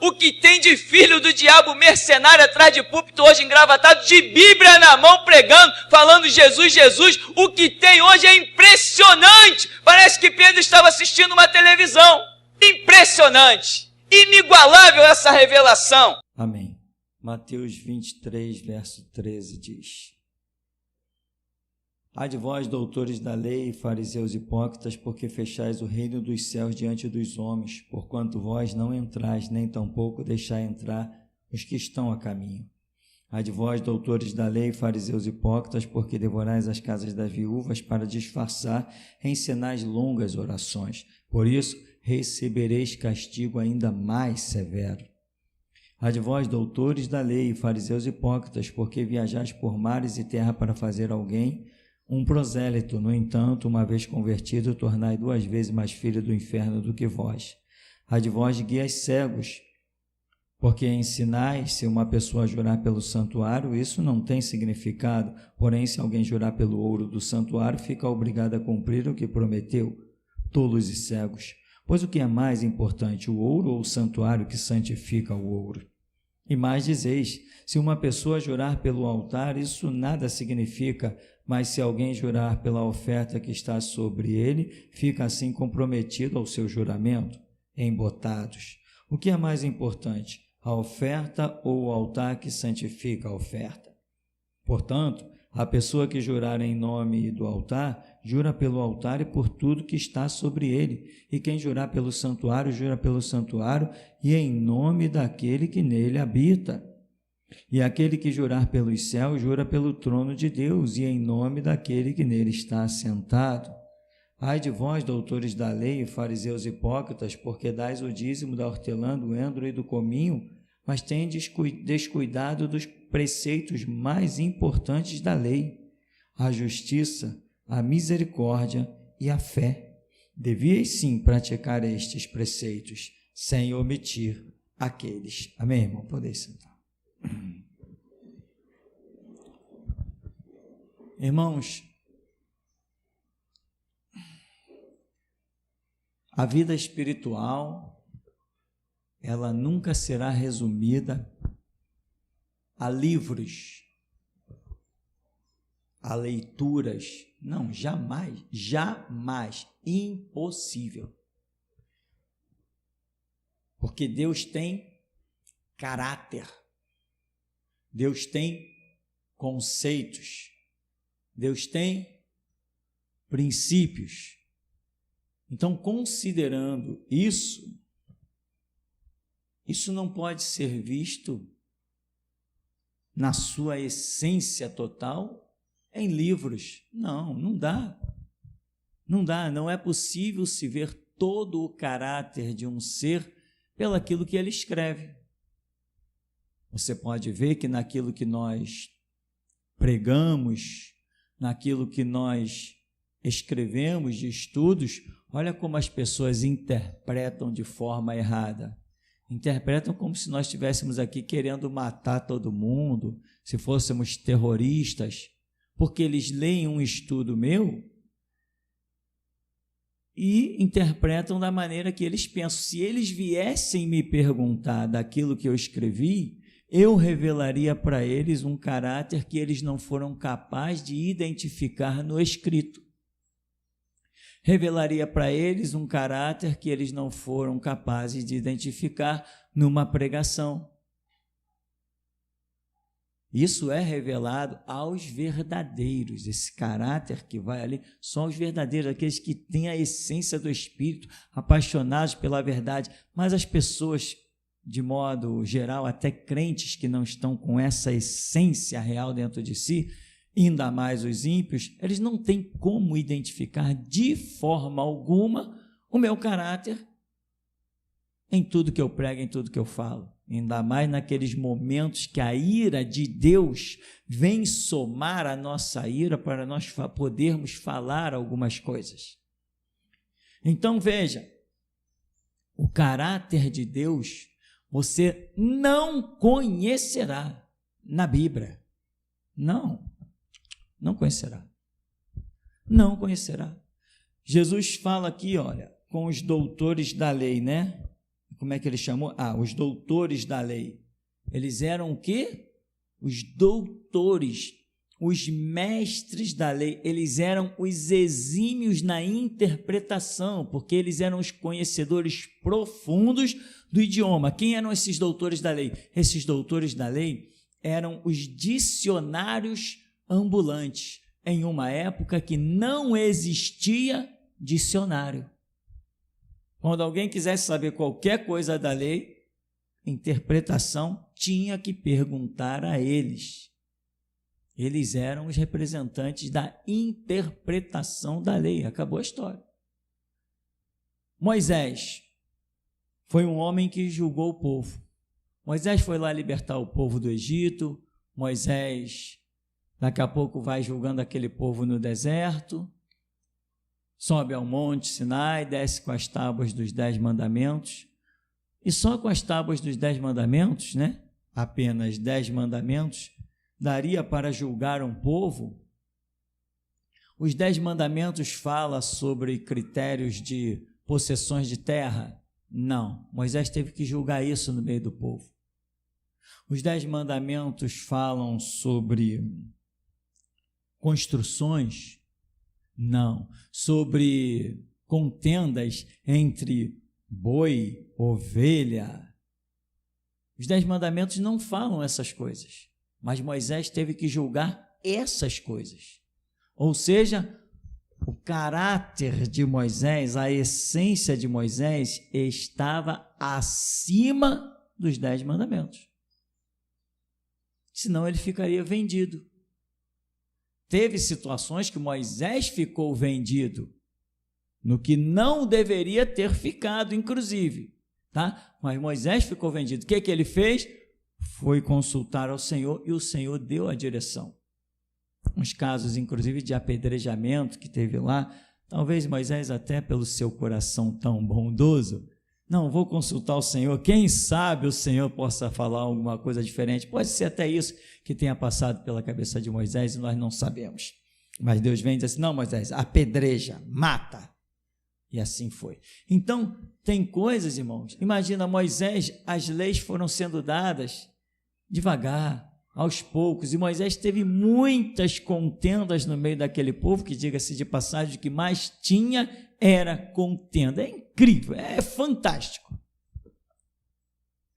O que tem de filho do diabo mercenário atrás de púlpito hoje engravatado, de Bíblia na mão pregando, falando Jesus, Jesus. O que tem hoje é impressionante. Parece que Pedro estava assistindo uma televisão. Impressionante. Inigualável essa revelação. Amém. Mateus 23, verso 13 diz: Ai de vós, doutores da lei, fariseus hipócritas, porque fechais o reino dos céus diante dos homens, porquanto vós não entrais, nem tampouco deixai entrar os que estão a caminho. Ai de vós, doutores da lei, fariseus hipócritas, porque devorais as casas das viúvas para disfarçar em sinais longas orações. Por isso, recebereis castigo ainda mais severo. Ai de vós, doutores da lei, fariseus hipócritas, porque viajais por mares e terra para fazer alguém um prosélito. No entanto, uma vez convertido, tornai 2 vezes mais filho do inferno do que vós. Ai de vós, guias cegos, porque ensinais, se uma pessoa jurar pelo santuário, isso não tem significado. Porém, se alguém jurar pelo ouro do santuário, fica obrigado a cumprir o que prometeu. Tolos e cegos! Pois o que é mais importante, o ouro ou o santuário que santifica o ouro? E mais dizeis, se uma pessoa jurar pelo altar, isso nada significa, mas se alguém jurar pela oferta que está sobre ele, fica assim comprometido ao seu juramento. Embotados! O que é mais importante, a oferta ou o altar que santifica a oferta? Portanto, a pessoa que jurar em nome do altar, jura pelo altar e por tudo que está sobre ele. E quem jurar pelo santuário, jura pelo santuário e em nome daquele que nele habita. E aquele que jurar pelos céus, jura pelo trono de Deus e em nome daquele que nele está assentado. Ai de vós, doutores da lei e fariseus hipócritas, porque dais o dízimo da hortelã, do endro e do cominho, mas tendes descuidado dos preceitos mais importantes da lei, a justiça, a misericórdia e a fé. Devíeis sim praticar estes preceitos, sem omitir aqueles. Amém, irmão? Podeis sentar. Irmãos, a vida espiritual, ela nunca será resumida a livros, a leituras. Não, jamais, jamais, impossível. Porque Deus tem caráter, Deus tem conceitos, Deus tem princípios. Então, considerando isso não pode ser visto na sua essência total em livros. Não dá. Não é possível se ver todo o caráter de um ser pelaquilo que ele escreve. Você pode ver que naquilo que nós pregamos, naquilo que nós escrevemos de estudos, olha como as pessoas interpretam de forma errada. Interpretam como se nós estivéssemos aqui querendo matar todo mundo, se fôssemos terroristas, porque eles leem um estudo meu e interpretam da maneira que eles pensam. Se eles viessem me perguntar daquilo que eu escrevi, eu revelaria para eles um caráter que eles não foram capazes de identificar no escrito. Revelaria para eles um caráter que eles não foram capazes de identificar numa pregação. Isso é revelado aos verdadeiros. Esse caráter que vai ali, só os verdadeiros, aqueles que têm a essência do Espírito, apaixonados pela verdade. Mas as pessoas, de modo geral, até crentes que não estão com essa essência real dentro de si, ainda mais os ímpios, eles não têm como identificar de forma alguma o meu caráter em tudo que eu prego, em tudo que eu falo. Ainda mais naqueles momentos que a ira de Deus vem somar a nossa ira para nós podermos falar algumas coisas. Então veja, o caráter de Deus você não conhecerá na Bíblia. Não conhecerá. Não conhecerá. Jesus fala aqui, olha, com os doutores da lei, né? como é que ele chamou? Os doutores da lei. Eles eram o quê? Os doutores, os mestres da lei. Eles eram os exímios na interpretação, porque eles eram os conhecedores profundos do idioma. Quem eram esses doutores da lei? Esses doutores da lei eram os dicionários ambulantes, em uma época que não existia dicionário. Quando alguém quisesse saber qualquer coisa da lei, interpretação, tinha que perguntar a eles. Eles eram os representantes da interpretação da lei. Acabou a história. Moisés foi um homem que julgou o povo. Moisés foi lá libertar o povo do Egito. Moisés, daqui a pouco, vai julgando aquele povo no deserto. Sobe ao monte Sinai, desce com as tábuas dos 10 mandamentos. E só com as tábuas dos 10 mandamentos, né? Apenas 10 mandamentos, daria para julgar um povo? Os 10 mandamentos falam sobre critérios de possessões de terra? Não. Moisés teve que julgar isso no meio do povo. Os 10 mandamentos falam sobre construções? Não. Sobre contendas entre boi, ovelha? Os 10 mandamentos não falam essas coisas, mas Moisés teve que julgar essas coisas. Ou seja, o caráter de Moisés, a essência de Moisés estava acima dos 10 mandamentos. Senão ele ficaria vendido. Teve situações que Moisés ficou vendido, no que não deveria ter ficado, inclusive, tá? Mas Moisés ficou vendido. O que ele fez? Foi consultar ao Senhor e o Senhor deu a direção. Uns casos, inclusive, de apedrejamento que teve lá, talvez Moisés, até pelo seu coração tão bondoso, não, vou consultar o Senhor, quem sabe o Senhor possa falar alguma coisa diferente. Pode ser até isso que tenha passado pela cabeça de Moisés e nós não sabemos. Mas Deus vem e diz assim, não, Moisés, apedreja, mata. E assim foi. Então, tem coisas, irmãos, imagina Moisés, as leis foram sendo dadas devagar, aos poucos, e Moisés teve muitas contendas no meio daquele povo, que diga-se de passagem, o que mais tinha era contenda. É incrível, é fantástico.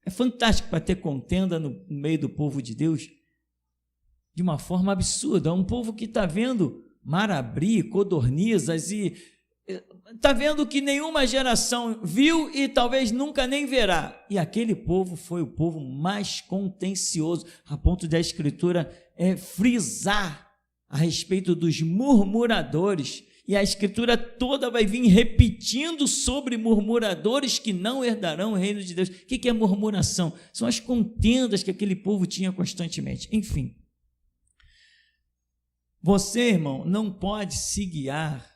É fantástico para ter contenda no meio do povo de Deus, de uma forma absurda. É um povo que está vendo mar abrir, codornizas, e está vendo que nenhuma geração viu e talvez nunca nem verá. E aquele povo foi o povo mais contencioso, a ponto da Escritura frisar a respeito dos murmuradores. E a Escritura toda vai vir repetindo sobre murmuradores que não herdarão o reino de Deus. O que é murmuração? São as contendas que aquele povo tinha constantemente. Enfim, você, irmão, não pode se guiar,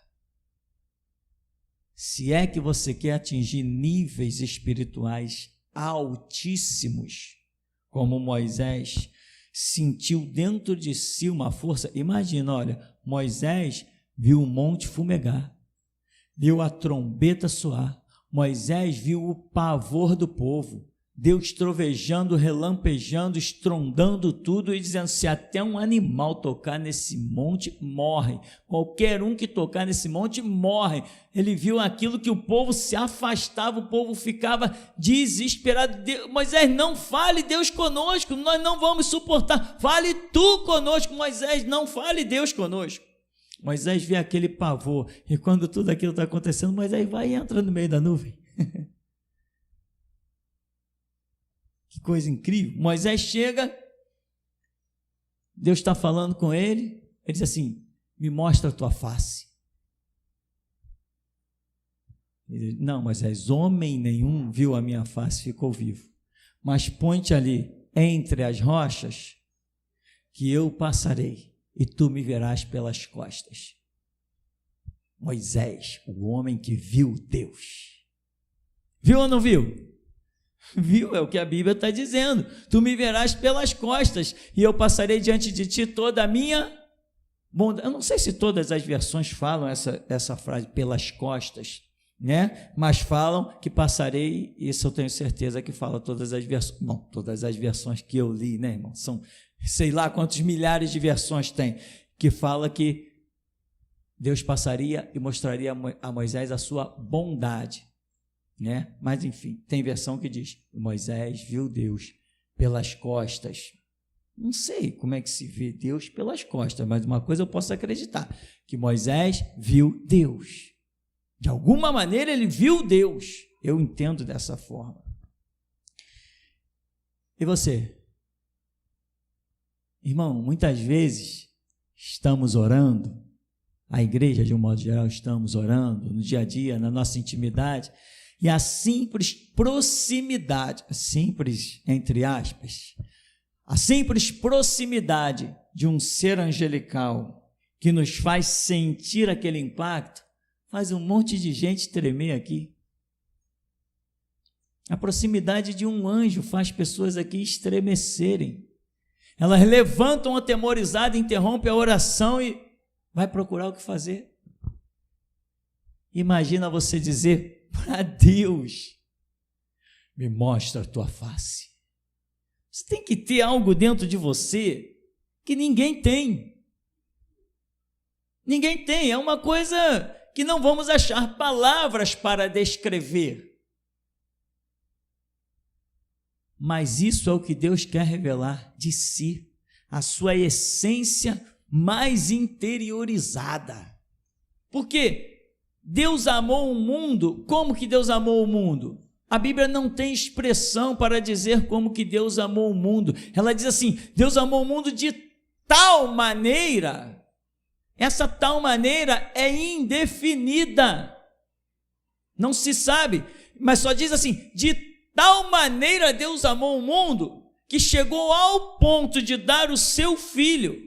se é que você quer atingir níveis espirituais altíssimos, como Moisés sentiu dentro de si uma força. Imagina, olha, Moisés viu o monte fumegar, viu a trombeta soar, Moisés viu o pavor do povo, Deus trovejando, relampejando, estrondando tudo e dizendo, se até um animal tocar nesse monte, morre. Qualquer um que tocar nesse monte, morre. Ele viu aquilo que o povo se afastava, o povo ficava desesperado. Moisés, não fale Deus conosco, nós não vamos suportar. Fale tu conosco, Moisés, não fale Deus conosco. Moisés vê aquele pavor, e quando tudo aquilo está acontecendo, Moisés vai e entra no meio da nuvem. Que coisa incrível. Moisés chega, Deus está falando com ele, ele diz assim, me mostra a tua face. Ele diz, não, Moisés, homem nenhum viu a minha face, ficou vivo. Mas põe-te ali entre as rochas, que eu passarei, e tu me verás pelas costas. Moisés, o homem que viu Deus. Viu ou não viu? Viu? É o que a Bíblia está dizendo. Tu me verás pelas costas e eu passarei diante de ti toda a minha bondade. Eu não sei se todas as versões falam essa frase, pelas costas, né? Mas falam que passarei, isso eu tenho certeza que fala todas as versões, bom, todas as versões que eu li, né, irmão? São sei lá quantos milhares de versões tem, que fala que Deus passaria e mostraria a Moisés a sua bondade, né? Mas enfim, tem versão que diz, Moisés viu Deus pelas costas. Não sei como é que se vê Deus pelas costas, mas uma coisa eu posso acreditar, que Moisés viu Deus. De alguma maneira ele viu Deus. Eu entendo dessa forma. E você? Irmão, muitas vezes estamos orando, a igreja de um modo geral estamos orando, no dia a dia, na nossa intimidade, e a simples proximidade, simples entre aspas, a simples proximidade de um ser angelical que nos faz sentir aquele impacto, faz um monte de gente tremer aqui. A proximidade de um anjo faz pessoas aqui estremecerem. Elas levantam atemorizadas, interrompem a oração e vai procurar o que fazer. Imagina você dizer para Deus, me mostra a tua face. Você tem que ter algo dentro de você que ninguém tem. Ninguém tem, é uma coisa que não vamos achar palavras para descrever. Mas isso é o que Deus quer revelar de si, a sua essência mais interiorizada. Porque Deus amou o mundo, como que Deus amou o mundo? A Bíblia não tem expressão para dizer como que Deus amou o mundo. Ela diz assim, Deus amou o mundo de tal maneira. Essa tal maneira é indefinida. Não se sabe, mas só diz assim, de tal maneira Deus amou o mundo, que chegou ao ponto de dar o seu filho.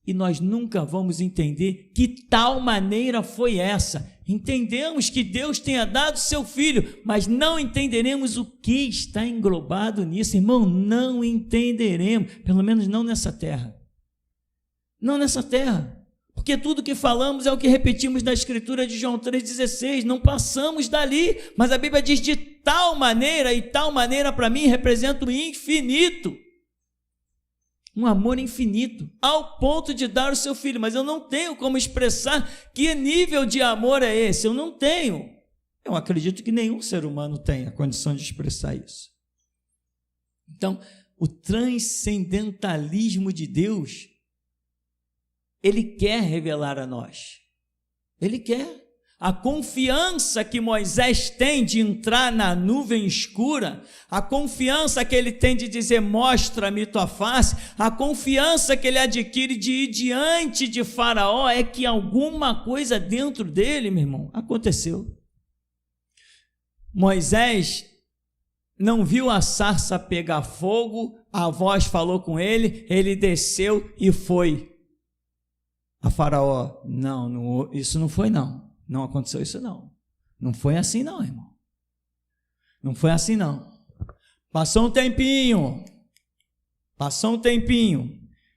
E nós nunca vamos entender que tal maneira foi essa. Entendemos que Deus tenha dado seu filho, mas não entenderemos o que está englobado nisso. Irmão, não entenderemos, pelo menos não nessa terra. Não nessa terra. Porque tudo que falamos é o que repetimos da escritura de João 3,16, não passamos dali, mas a Bíblia diz de tal maneira, e tal maneira para mim representa o infinito, um amor infinito, ao ponto de dar o seu filho, mas eu não tenho como expressar que nível de amor é esse, eu não tenho, eu acredito que nenhum ser humano tem a condição de expressar isso. Então, o transcendentalismo de Deus, Ele quer revelar a nós, Ele quer. A confiança que Moisés tem de entrar na nuvem escura, a confiança que ele tem de dizer, mostra-me tua face, a confiança que ele adquire de ir diante de Faraó, é que alguma coisa dentro dele, meu irmão, aconteceu. Moisés não viu a sarça pegar fogo, a voz falou com ele, ele desceu e foi. A Faraó, não, isso não foi não. Não aconteceu isso não. Não foi assim não, irmão. Não foi assim não. Passou um tempinho,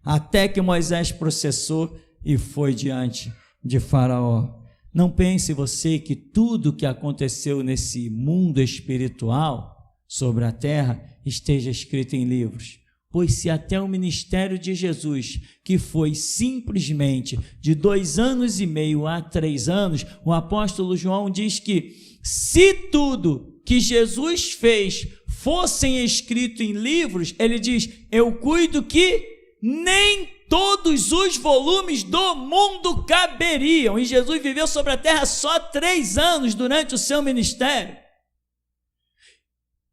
até que Moisés processou e foi diante de Faraó. Não pense você que tudo que aconteceu nesse mundo espiritual sobre a terra esteja escrito em livros. Pois se até o ministério de Jesus, que foi simplesmente de 2 anos e meio a 3 anos, o apóstolo João diz que se tudo que Jesus fez fossem escrito em livros, ele diz, eu cuido que nem todos os volumes do mundo caberiam. E Jesus viveu sobre a terra só 3 anos durante o seu ministério.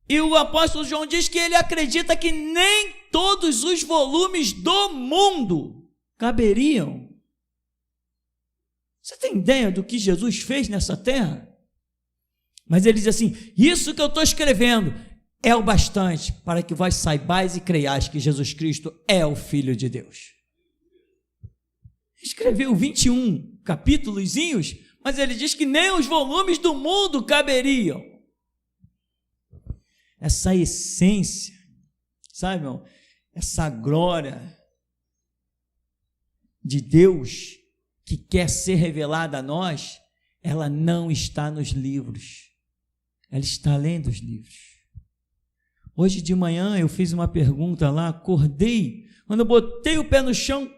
E o apóstolo João diz que ele acredita que nem todos os volumes do mundo caberiam. Você tem ideia do que Jesus fez nessa terra? Mas ele diz assim, isso que eu estou escrevendo é o bastante para que vós saibais e creiais que Jesus Cristo é o Filho de Deus. Escreveu 21 capítulozinhos, mas ele diz que nem os volumes do mundo caberiam. Essa essência, sabe, irmão? Essa glória de Deus que quer ser revelada a nós, ela não está nos livros, ela está além dos livros. Hoje de manhã eu fiz uma pergunta lá, acordei, quando eu botei o pé no chão,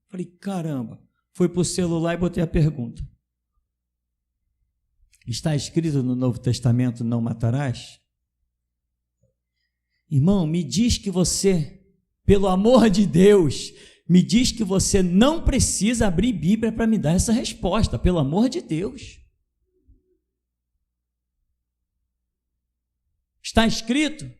falei, caramba, fui para o celular e botei a pergunta. Está escrito no Novo Testamento, não matarás? Irmão, me diz que você, pelo amor de Deus, me diz que você não precisa abrir Bíblia para me dar essa resposta, pelo amor de Deus. Está escrito?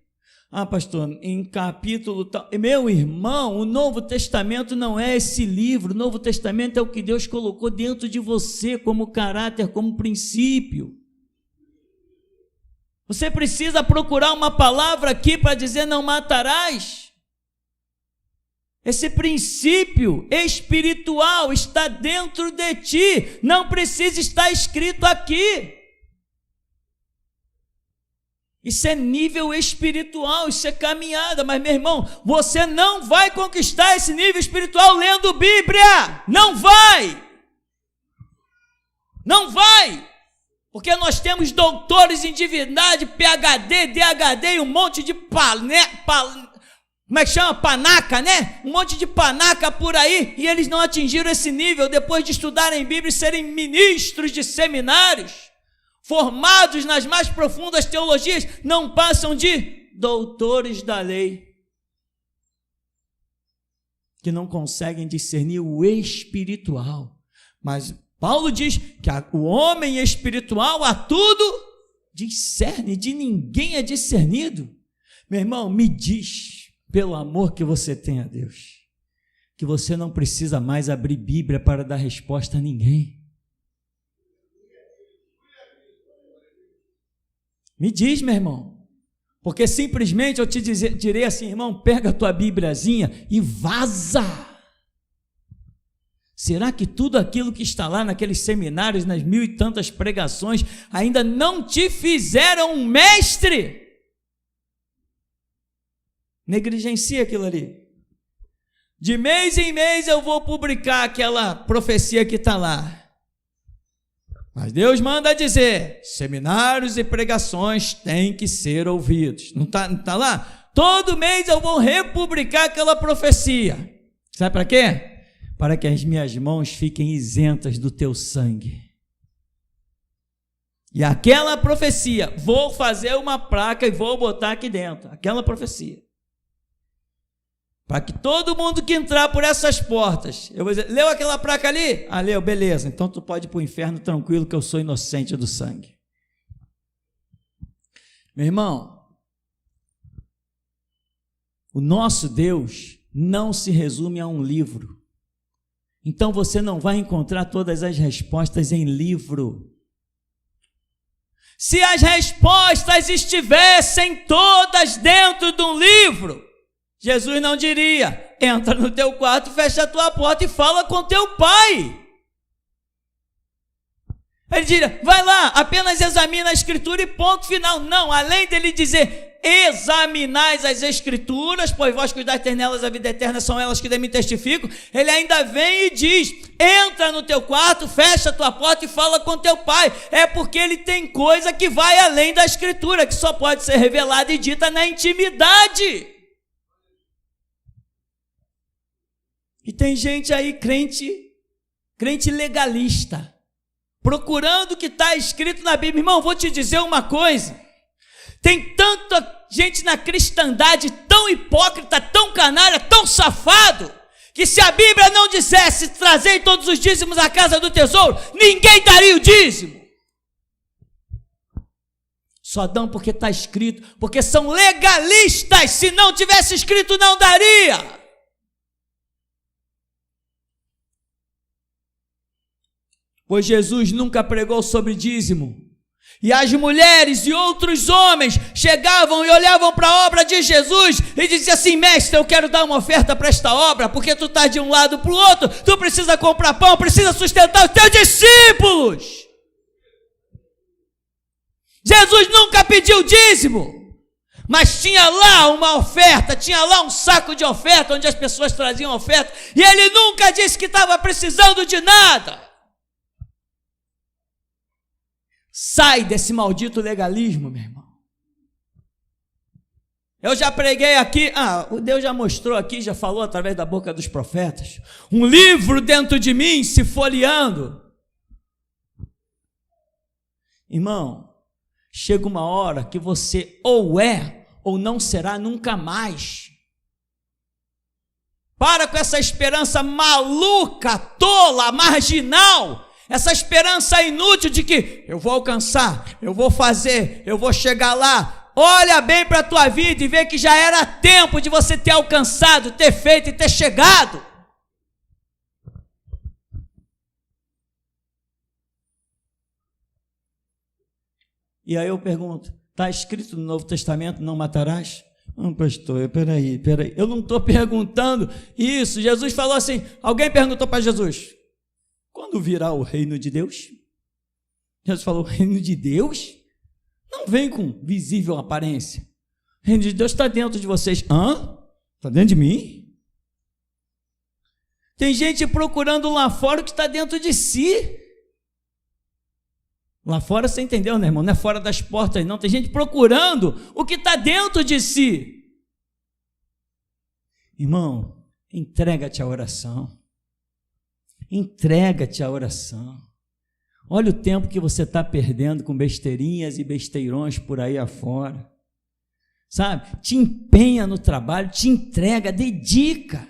Ah, pastor, em capítulo tal. Meu irmão, o Novo Testamento não é esse livro, o Novo Testamento é o que Deus colocou dentro de você como caráter, como princípio. Você precisa procurar uma palavra aqui para dizer não matarás. Esse princípio espiritual está dentro de ti, não precisa estar escrito aqui. Isso é nível espiritual, isso é caminhada, mas meu irmão, você não vai conquistar esse nível espiritual lendo Bíblia, não vai, porque nós temos doutores em divindade, PhD, DHD e um monte de panaca, né? Um monte de panaca por aí, e eles não atingiram esse nível depois de estudarem Bíblia e serem ministros de seminários, formados nas mais profundas teologias, não passam de doutores da lei, que não conseguem discernir o espiritual. Mas Paulo diz que o homem espiritual a tudo discerne, de ninguém é discernido. Meu irmão, me diz, pelo amor que você tem a Deus, que você não precisa mais abrir Bíblia para dar resposta a ninguém. Me diz, meu irmão, porque simplesmente eu te direi assim, irmão, pega a tua Bíbliazinha e vaza. Será que tudo aquilo que está lá naqueles seminários, nas 1000 e tantas pregações, ainda não te fizeram um mestre? Negligencia aquilo ali. De mês em mês eu vou publicar aquela profecia que está lá. Mas Deus manda dizer, seminários e pregações têm que ser ouvidos. Não está lá? Todo mês eu vou republicar aquela profecia. Sabe para quê? Para que as minhas mãos fiquem isentas do teu sangue. E aquela profecia, vou fazer uma placa e vou botar aqui dentro. Aquela profecia. Para que todo mundo que entrar por essas portas, eu vou dizer, leu aquela placa ali? Ah, leu, beleza, então tu pode ir para o inferno tranquilo que eu sou inocente do sangue. Meu irmão, o nosso Deus não se resume a um livro. Então você não vai encontrar todas as respostas em livro. Se as respostas estivessem todas dentro de um livro, Jesus não diria, entra no teu quarto, fecha a tua porta e fala com teu pai. Ele diria, vai lá, apenas examina a Escritura e ponto final. Não, além dele dizer, examinais as Escrituras, pois vós cuidais ter nelas a vida eterna, são elas que de mim testificam, ele ainda vem e diz, entra no teu quarto, fecha a tua porta e fala com teu pai. É porque ele tem coisa que vai além da Escritura, que só pode ser revelada e dita na intimidade. E tem gente aí, crente legalista, procurando o que está escrito na Bíblia. Irmão, vou te dizer uma coisa, tem tanta gente na cristandade tão hipócrita, tão canalha, tão safado, que se a Bíblia não dissesse, trazei todos os dízimos à casa do tesouro, ninguém daria o dízimo. Só dão porque está escrito, porque são legalistas, se não tivesse escrito não daria. Pois Jesus nunca pregou sobre dízimo, e as mulheres e outros homens chegavam e olhavam para a obra de Jesus e diziam assim, mestre, eu quero dar uma oferta para esta obra, porque tu está de um lado para o outro, tu precisa comprar pão, precisa sustentar os teus discípulos. Jesus nunca pediu dízimo, mas tinha lá uma oferta, tinha lá um saco de oferta, onde as pessoas traziam oferta, e ele nunca disse que estava precisando de nada. Sai desse maldito legalismo, meu irmão. Eu já preguei aqui, o Deus já mostrou aqui, já falou através da boca dos profetas. Um livro dentro de mim se folheando. Irmão, chega uma hora que você ou é ou não será nunca mais. Para com essa esperança maluca, tola, marginal, essa esperança inútil de que eu vou alcançar, eu vou fazer, eu vou chegar lá. Olha bem para a tua vida e vê que já era tempo de você ter alcançado, ter feito e ter chegado. E aí eu pergunto, está escrito no Novo Testamento, não matarás? Não, pastor, peraí, eu não estou perguntando isso. Jesus falou assim, alguém perguntou para Jesus, quando virá o reino de Deus? Jesus falou, o reino de Deus? Não vem com visível aparência. O reino de Deus está dentro de vocês. Está dentro de mim? Tem gente procurando lá fora o que está dentro de si. Lá fora você entendeu, né, irmão? Não é fora das portas, não. Tem gente procurando o que está dentro de si. Irmão, entrega-te à oração. Entrega-te à oração. Olha o tempo que você está perdendo com besteirinhas e besteirões por aí afora. Sabe? Te empenha no trabalho, te entrega, dedica.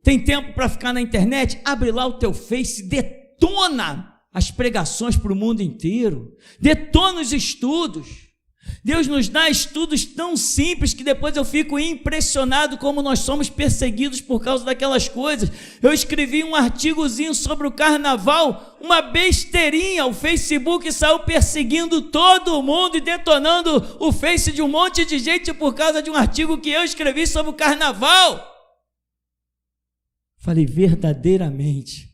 Tem tempo para ficar na internet? Abre lá o teu Face, detona as pregações para o mundo inteiro, detona os estudos. Deus nos dá estudos tão simples que depois eu fico impressionado como nós somos perseguidos por causa daquelas coisas. Eu escrevi um artigozinho sobre o carnaval, uma besteirinha, o Facebook saiu perseguindo todo mundo e detonando o Face de um monte de gente por causa de um artigo que eu escrevi sobre o carnaval. Falei, verdadeiramente,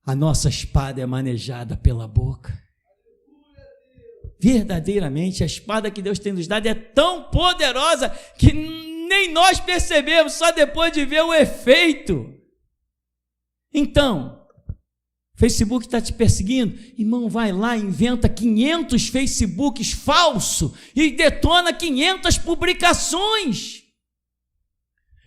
a nossa espada é manejada pela boca. Verdadeiramente, a espada que Deus tem nos dado é tão poderosa que nem nós percebemos, só depois de ver o efeito. Então, Facebook está te perseguindo? Irmão, vai lá, inventa 500 Facebooks falsos e detona 500 publicações.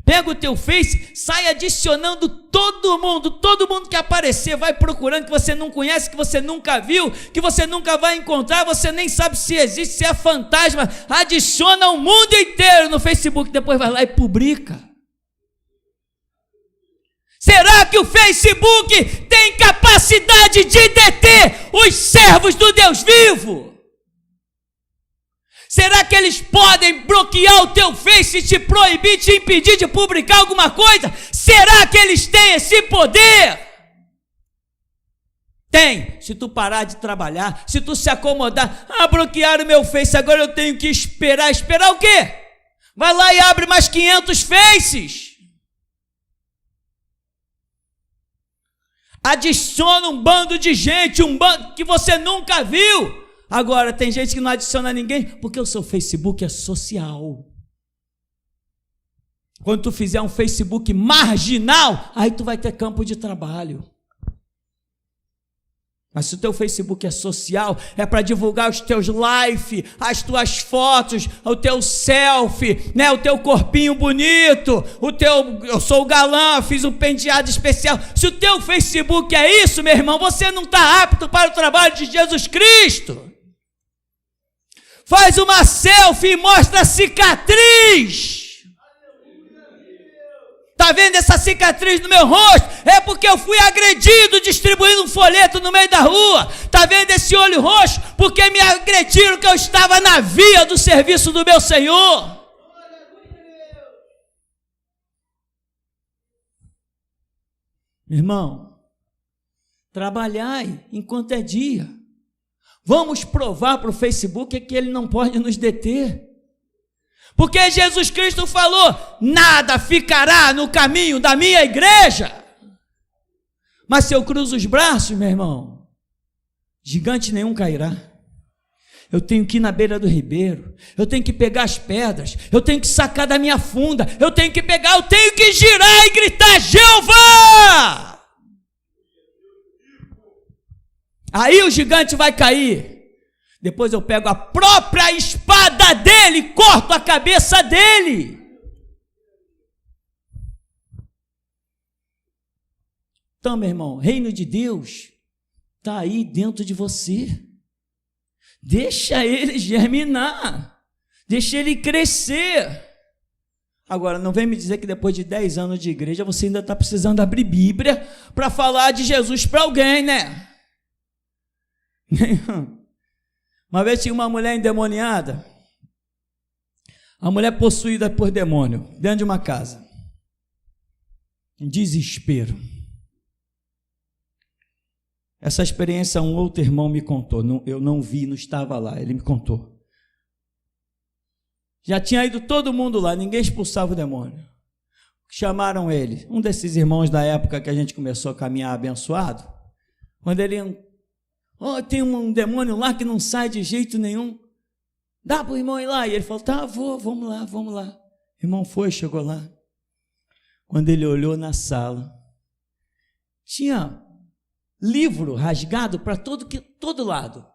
Pega o teu Face, sai adicionando todo mundo que aparecer, vai procurando, que você não conhece, que você nunca viu, que você nunca vai encontrar, você nem sabe se existe, se é fantasma, adiciona o mundo inteiro no Facebook, depois vai lá e publica. Será que o Facebook tem capacidade de deter os servos do Deus vivo? Será que eles podem bloquear o teu Face e te proibir, te impedir de publicar alguma coisa? Será que eles têm esse poder? Tem, se tu parar de trabalhar, se tu se acomodar, bloquearam o meu Face, agora eu tenho que esperar o quê? Vai lá e abre mais 500 Faces. Adiciona um bando de gente, um bando que você nunca viu. Agora, tem gente que não adiciona ninguém, porque o seu Facebook é social. Quando tu fizer um Facebook marginal, aí tu vai ter campo de trabalho. Mas se o teu Facebook é social, é para divulgar os teus lives, as tuas fotos, o teu selfie, né? O teu corpinho bonito, eu sou o galã, fiz um penteado especial. Se o teu Facebook é isso, meu irmão, você não está apto para o trabalho de Jesus Cristo. Faz uma selfie e mostra a cicatriz. Está vendo essa cicatriz no meu rosto? É porque eu fui agredido distribuindo um folheto no meio da rua. Está vendo esse olho roxo? Porque me agrediram que eu estava na via do serviço do meu Senhor. Irmão, trabalhai enquanto é dia. Vamos provar para o Facebook que ele não pode nos deter. Porque Jesus Cristo falou, nada ficará no caminho da minha igreja. Mas se eu cruzo os braços, meu irmão, gigante nenhum cairá. Eu tenho que ir na beira do ribeiro, eu tenho que pegar as pedras, eu tenho que sacar da minha funda, eu tenho que girar e gritar, Jeová! Aí o gigante vai cair. Depois eu pego a própria espada dele e corto a cabeça dele. Então, meu irmão, o reino de Deus está aí dentro de você. Deixa ele germinar. Deixa ele crescer. Agora, não vem me dizer que depois de 10 anos de igreja, você ainda está precisando abrir Bíblia para falar de Jesus para alguém, né? Uma vez tinha uma mulher endemoniada. A mulher possuída por demônio, dentro de uma casa. Em desespero. Essa experiência um outro irmão me contou, eu não vi, não estava lá, ele me contou. Já tinha ido todo mundo lá, ninguém expulsava o demônio. Chamaram ele, um desses irmãos da época que a gente começou a caminhar abençoado, quando ele, tem um demônio lá que não sai de jeito nenhum, dá para o irmão ir lá, e ele falou, tá, vamos lá. O irmão foi, chegou lá, quando ele olhou na sala, tinha livro rasgado para todo lado.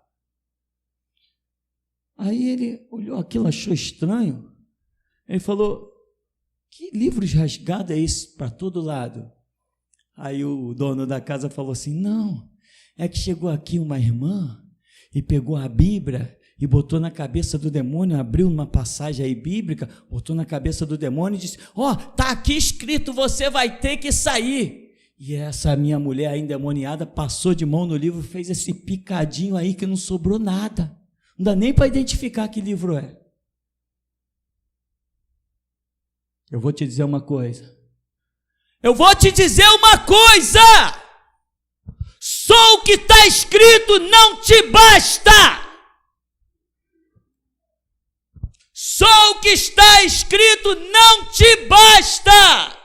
Aí ele olhou aquilo, achou estranho. Ele falou, que livros rasgados é esse para todo lado? Aí o dono da casa falou assim, não, é que chegou aqui uma irmã e pegou a Bíblia e botou na cabeça do demônio, abriu uma passagem aí bíblica, botou na cabeça do demônio e disse, tá aqui escrito, você vai ter que sair. E essa minha mulher endemoniada passou de mão no livro, fez esse picadinho aí que não sobrou nada. Não dá nem para identificar que livro é. Eu vou te dizer uma coisa. Só o que está escrito não te basta. Só o que está escrito não te basta.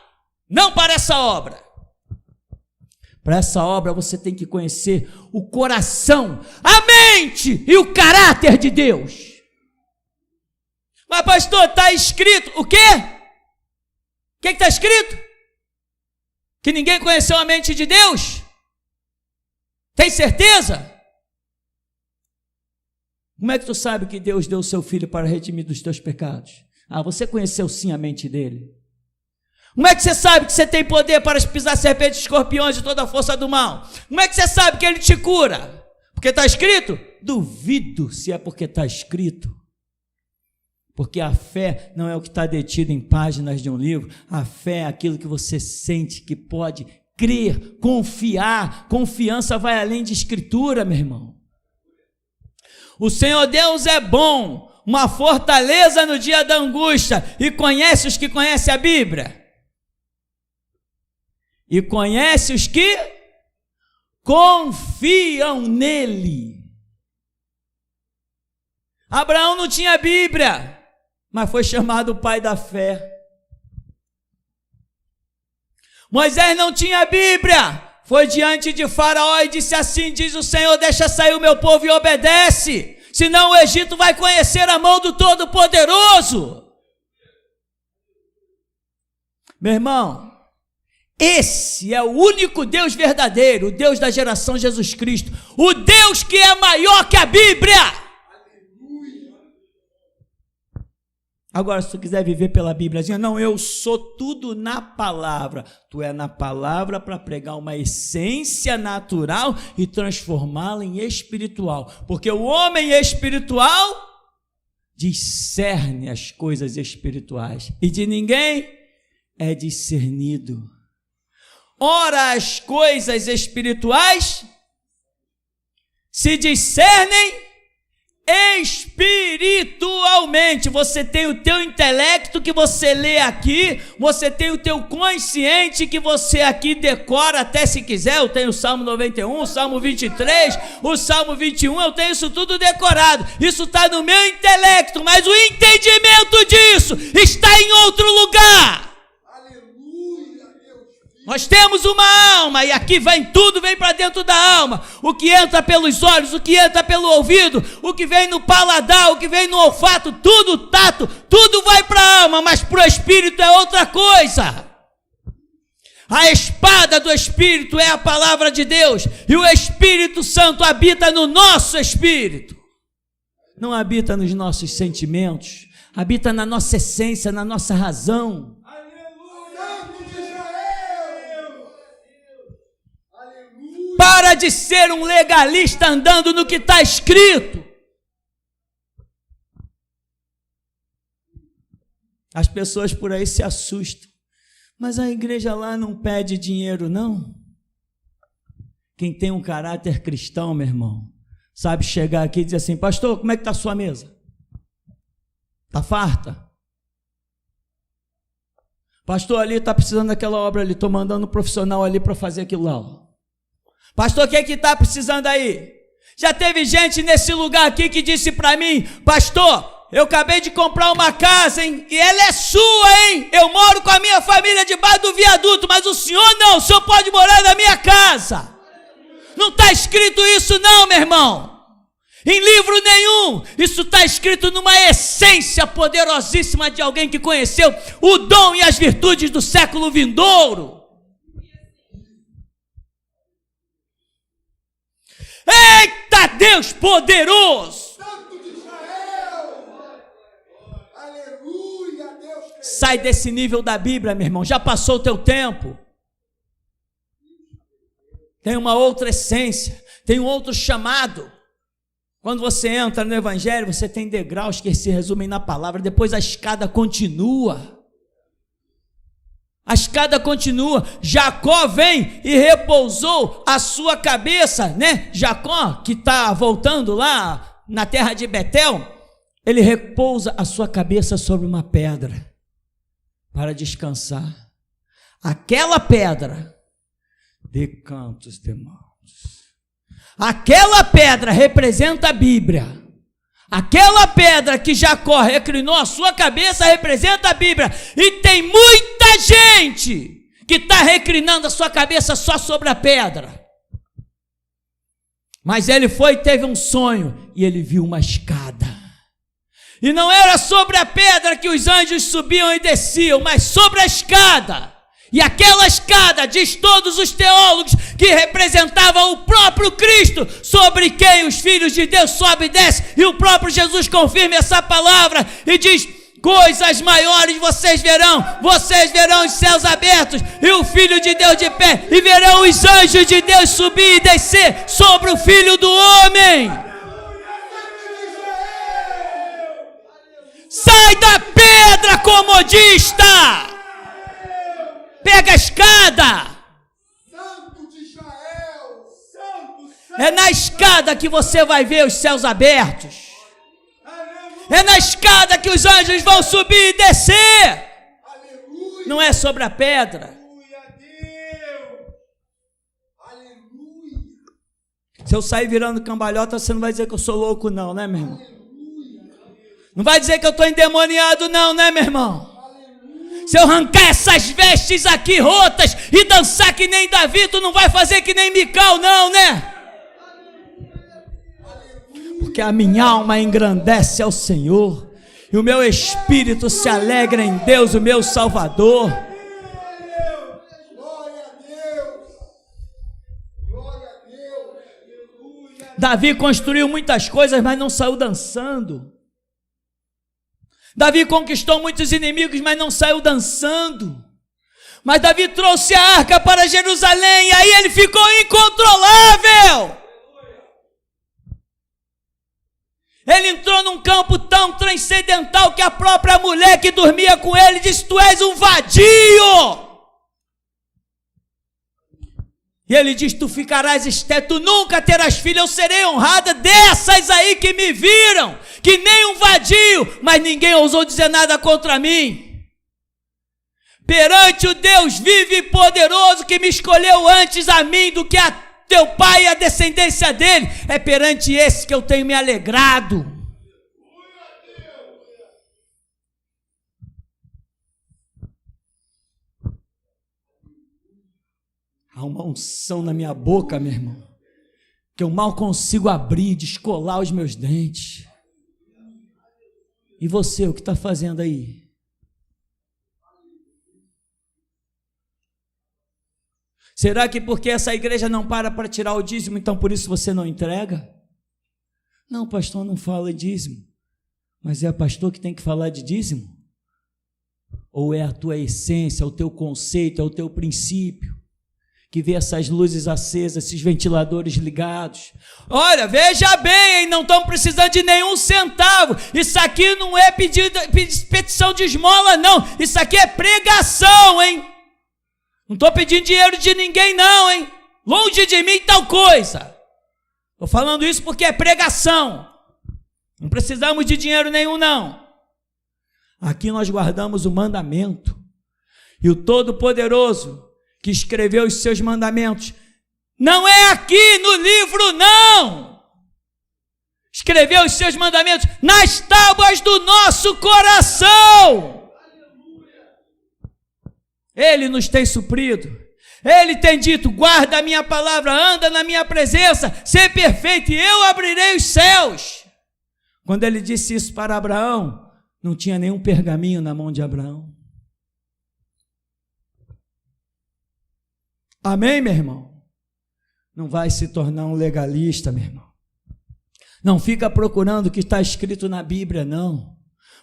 Não para essa obra. Para essa obra você tem que conhecer o coração, a mente e o caráter de Deus. Mas pastor, está escrito o quê? O que está escrito? Que ninguém conheceu a mente de Deus? Tem certeza? Como é que tu sabe que Deus deu o seu filho para redimir dos teus pecados? Você conheceu sim a mente dele. Como é que você sabe que você tem poder para pisar serpentes e escorpiões e toda a força do mal? Como é que você sabe que ele te cura? Porque está escrito? Duvido se é porque está escrito. Porque a fé não é o que está detido em páginas de um livro. A fé é aquilo que você sente, que pode crer, confiar. Confiança vai além de escritura, meu irmão. O Senhor Deus é bom, uma fortaleza no dia da angústia. E conhece os que conhecem a Bíblia? E conhece os que confiam nele. Abraão não tinha Bíblia, mas foi chamado o pai da fé. Moisés não tinha Bíblia, foi diante de Faraó e disse assim, diz o Senhor, deixa sair o meu povo e obedece, senão o Egito vai conhecer a mão do Todo-Poderoso. Meu irmão, esse é o único Deus verdadeiro, o Deus da geração Jesus Cristo, o Deus que é maior que a Bíblia. Agora, se tu quiser viver pela Bíblia, não, eu sou tudo na palavra. Tu é na palavra para pregar uma essência natural e transformá-la em espiritual, porque o homem espiritual discerne as coisas espirituais e de ninguém é discernido. Ora, as coisas espirituais se discernem espiritualmente. Você tem o teu intelecto que você lê aqui, você tem o teu consciente que você aqui decora até se quiser. Eu tenho o Salmo 91, o Salmo 23, o Salmo 21, eu tenho isso tudo decorado. Isso está no meu intelecto, mas o entendimento disso está em outro lugar. Nós temos uma alma e aqui vem tudo, vem para dentro da alma. O que entra pelos olhos, o que entra pelo ouvido, o que vem no paladar, o que vem no olfato, tudo tato, tudo vai para a alma, mas para o espírito é outra coisa. A espada do Espírito é a palavra de Deus, e o Espírito Santo habita no nosso espírito. Não habita nos nossos sentimentos, habita na nossa essência, na nossa razão. Para de ser um legalista andando no que está escrito. As pessoas por aí se assustam. Mas a igreja lá não pede dinheiro, não. Quem tem um caráter cristão, meu irmão, sabe chegar aqui e dizer assim: pastor, como é que está a sua mesa? Está farta? Pastor, ali está precisando daquela obra ali, estou mandando um profissional ali para fazer aquilo lá. Pastor, o que é que está precisando aí? Já teve gente nesse lugar aqui que disse para mim: pastor, eu acabei de comprar uma casa, hein? E ela é sua, hein? Eu moro com a minha família debaixo do viaduto, mas o senhor não, o senhor pode morar na minha casa. Não está escrito isso não, meu irmão. Em livro nenhum. Isso está escrito numa essência poderosíssima de alguém que conheceu o dom e as virtudes do século vindouro. Eita Deus poderoso! Sai desse nível da Bíblia, meu irmão. Já passou o teu tempo. Tem uma outra essência, tem um outro chamado. Quando você entra no Evangelho, você tem degraus que se resumem na palavra. Depois a escada continua. A escada continua. Jacó vem e repousou a sua cabeça, né? Jacó, que está voltando lá na terra de Betel, ele repousa a sua cabeça sobre uma pedra para descansar. Aquela pedra de cantos de mãos. Aquela pedra representa a Bíblia. Aquela pedra que Jacó reclinou a sua cabeça representa a Bíblia. E tem muita gente que está reclinando a sua cabeça só sobre a pedra. Mas ele foi e teve um sonho e ele viu uma escada. E não era sobre a pedra que os anjos subiam e desciam, mas sobre a escada. E aquela escada, diz todos os teólogos, que representava o próprio Cristo, sobre quem os filhos de Deus sobem e descem, e o próprio Jesus confirma essa palavra, e diz: coisas maiores vocês verão os céus abertos, e o Filho de Deus de pé, e verão os anjos de Deus subir e descer sobre o Filho do Homem. Sai da pedra, comodista! Pega a escada. Santo de Israel, santo. É na escada que você vai ver os céus abertos. É na escada que os anjos vão subir e descer. Aleluia. Não é sobre a pedra. Aleluia. Se eu sair virando cambalhota, você não vai dizer que eu sou louco não, né, meu irmão? Não vai dizer que eu estou endemoniado não, né, meu irmão? Se eu arrancar essas vestes aqui rotas e dançar que nem Davi, tu não vai fazer que nem Mical não, né? Porque a minha alma engrandece ao Senhor, e o meu espírito se alegra em Deus, o meu Salvador. Davi construiu muitas coisas, mas não saiu dançando. Davi conquistou muitos inimigos, mas não saiu dançando. Mas Davi trouxe a arca para Jerusalém, e aí ele ficou incontrolável. Ele entrou num campo tão transcendental que a própria mulher que dormia com ele disse: tu és um vadio. E ele diz: tu ficarás estéril, tu nunca terás filho, eu serei honrada dessas aí que me viram, que nem um vadio, mas ninguém ousou dizer nada contra mim. Perante o Deus vivo e poderoso que me escolheu antes a mim do que a teu pai e a descendência dele, é perante esse que eu tenho me alegrado. Há uma unção na minha boca, meu irmão, que eu mal consigo abrir, descolar os meus dentes. E você, o que está fazendo aí? Será que porque essa igreja não para tirar o dízimo, então por isso você não entrega? Não, pastor, não fala dízimo. Mas é pastor que tem que falar de dízimo? Ou é a tua essência, é o teu conceito, é o teu princípio, que vê essas luzes acesas, esses ventiladores ligados? Olha, veja bem, hein? Não estão precisando de nenhum centavo. Isso aqui não é petição de esmola, não. Isso aqui é pregação, hein? Não estou pedindo dinheiro de ninguém, não, hein? Longe de mim tal coisa. Estou falando isso porque é pregação. Não precisamos de dinheiro nenhum, não. Aqui nós guardamos o mandamento. E o Todo-Poderoso, que escreveu os seus mandamentos, não é aqui no livro, não. Escreveu os seus mandamentos nas tábuas do nosso coração. Ele nos tem suprido. Ele tem dito: guarda a minha palavra, anda na minha presença, ser perfeito e eu abrirei os céus. Quando ele disse isso para Abraão, não tinha nenhum pergaminho na mão de Abraão. Amém, meu irmão? Não vai se tornar um legalista, meu irmão. Não fica procurando o que está escrito na Bíblia, não.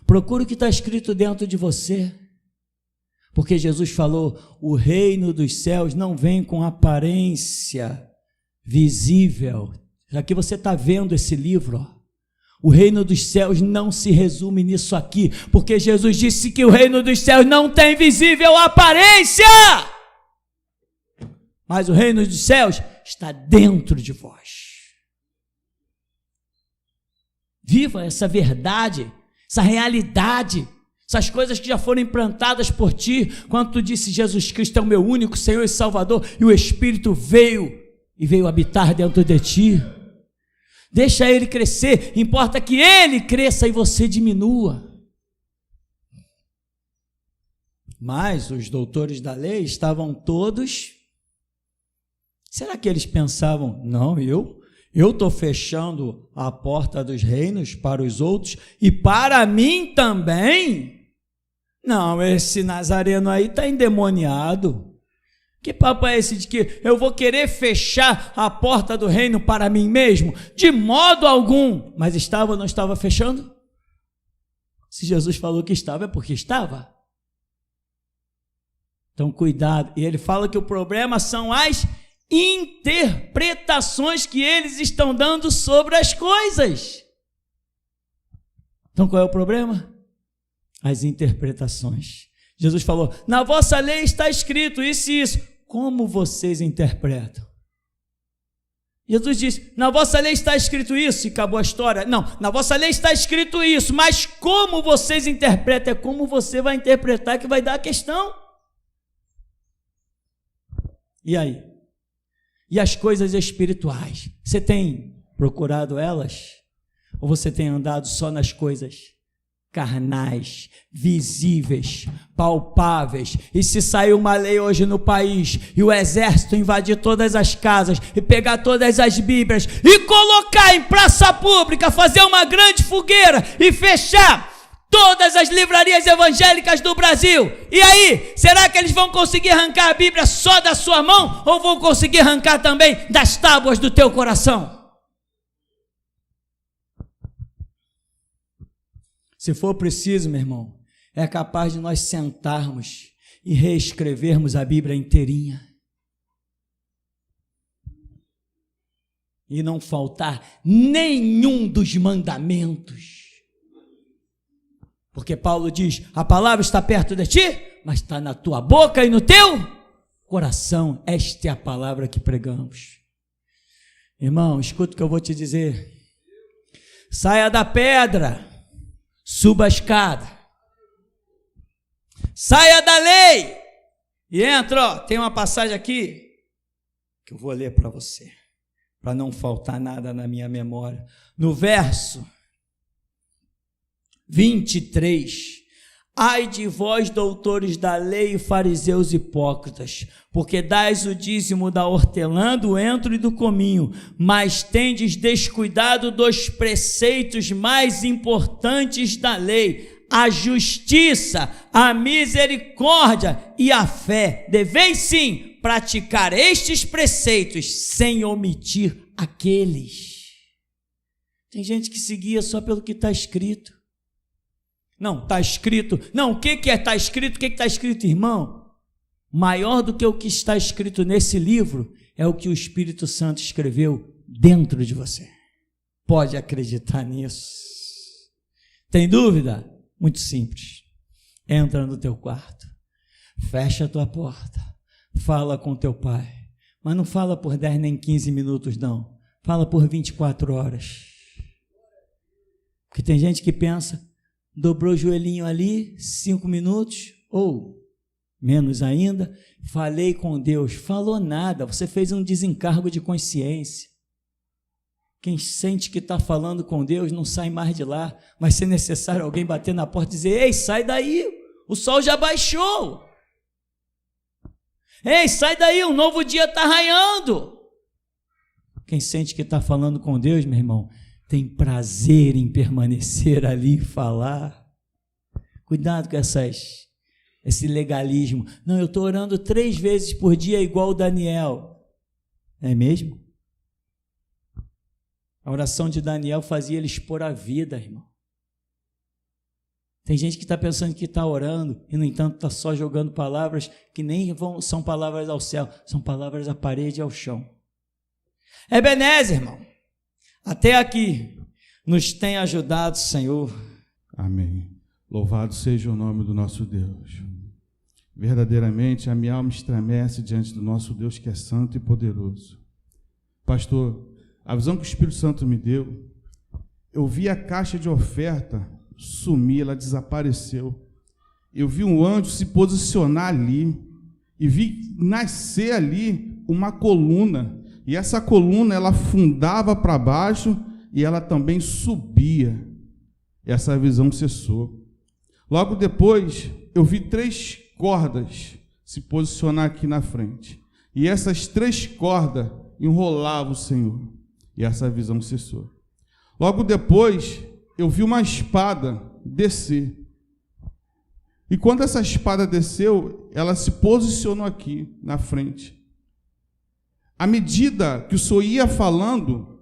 Procura o que está escrito dentro de você. Porque Jesus falou: o reino dos céus não vem com aparência visível. Aqui você está vendo esse livro, ó. O reino dos céus não se resume nisso aqui, porque Jesus disse que o reino dos céus não tem visível aparência, mas o reino dos céus está dentro de vós. Viva essa verdade, essa realidade, essas coisas que já foram implantadas por ti, quando tu disse: Jesus Cristo é o meu único Senhor e Salvador, e o Espírito veio habitar dentro de ti. Deixa ele crescer, importa que ele cresça e você diminua. Mas os doutores da lei estavam todos... Será que eles pensavam: não, eu estou fechando a porta dos reinos para os outros e para mim também? Não, esse Nazareno aí está endemoniado. Que papo é esse de que eu vou querer fechar a porta do reino para mim mesmo? De modo algum. Mas estava ou não estava fechando? Se Jesus falou que estava, é porque estava. Então cuidado. E ele fala que o problema são as interpretações que eles estão dando sobre as coisas. Então qual é o problema? As interpretações. Jesus falou: na vossa lei está escrito isso e isso. Como vocês interpretam? Jesus disse: na vossa lei está escrito isso, e acabou a história. Não, na vossa lei está escrito isso, mas como vocês interpretam, é como você vai interpretar que vai dar a questão. E aí? E as coisas espirituais? Você tem procurado elas? Ou você tem andado só nas coisas carnais, visíveis, palpáveis? E se sair uma lei hoje no país e o exército invadir todas as casas e pegar todas as Bíblias e colocar em praça pública, fazer uma grande fogueira e fechar todas as livrarias evangélicas do Brasil, e aí, será que eles vão conseguir arrancar a Bíblia só da sua mão ou vão conseguir arrancar também das tábuas do teu coração? Se for preciso, meu irmão, é capaz de nós sentarmos e reescrevermos a Bíblia inteirinha. E não faltar nenhum dos mandamentos. Porque Paulo diz: a palavra está perto de ti, mas está na tua boca e no teu coração. Esta é a palavra que pregamos. Irmão, escuta o que eu vou te dizer. Saia da pedra. Suba a escada, saia da lei e entra, ó, tem uma passagem aqui que eu vou ler para você, para não faltar nada na minha memória. No verso 23, ai de vós, doutores da lei e fariseus hipócritas, porque dais o dízimo da hortelã, do entro e do cominho, mas tendes descuidado dos preceitos mais importantes da lei, a justiça, a misericórdia e a fé. Deveis sim praticar estes preceitos sem omitir aqueles. Tem gente que seguia só pelo que está escrito. Não, está escrito. Não, o que é está escrito? O que está escrito, irmão? Maior do que o que está escrito nesse livro é o que o Espírito Santo escreveu dentro de você. Pode acreditar nisso. Tem dúvida? Muito simples. Entra no teu quarto, fecha a tua porta, fala com teu pai, mas não fala por 10 nem 15 minutos não, fala por 24 horas. Porque tem gente que pensa, dobrou o joelhinho ali, 5 minutos, ou menos ainda, falei com Deus. Falou nada, você fez um desencargo de consciência. Quem sente que está falando com Deus não sai mais de lá. Vai ser necessário alguém bater na porta e dizer, ei, sai daí, o sol já baixou. Ei, sai daí, um novo dia está raiando. Quem sente que está falando com Deus, meu irmão, tem prazer em permanecer ali e falar. Cuidado com esse legalismo. Não, eu estou orando 3 vezes por dia igual o Daniel. É mesmo? A oração de Daniel fazia ele expor a vida, irmão. Tem gente que está pensando que está orando e, no entanto, está só jogando palavras que nem são palavras ao céu, são palavras à parede e ao chão. Ebenezer, irmão, até aqui nos tem ajudado, Senhor. Amém. Louvado seja o nome do nosso Deus. Verdadeiramente, a minha alma estremece diante do nosso Deus que é santo e poderoso. Pastor, a visão que o Espírito Santo me deu, eu vi a caixa de oferta sumir, ela desapareceu. Eu vi um anjo se posicionar ali e vi nascer ali uma coluna. E essa coluna, ela afundava para baixo e ela também subia. Essa visão cessou. Logo depois, eu vi 3 cordas se posicionar aqui na frente. E essas 3 cordas enrolavam o Senhor. E essa visão cessou. Logo depois, eu vi uma espada descer. E quando essa espada desceu, ela se posicionou aqui na frente. À medida que o Senhor ia falando,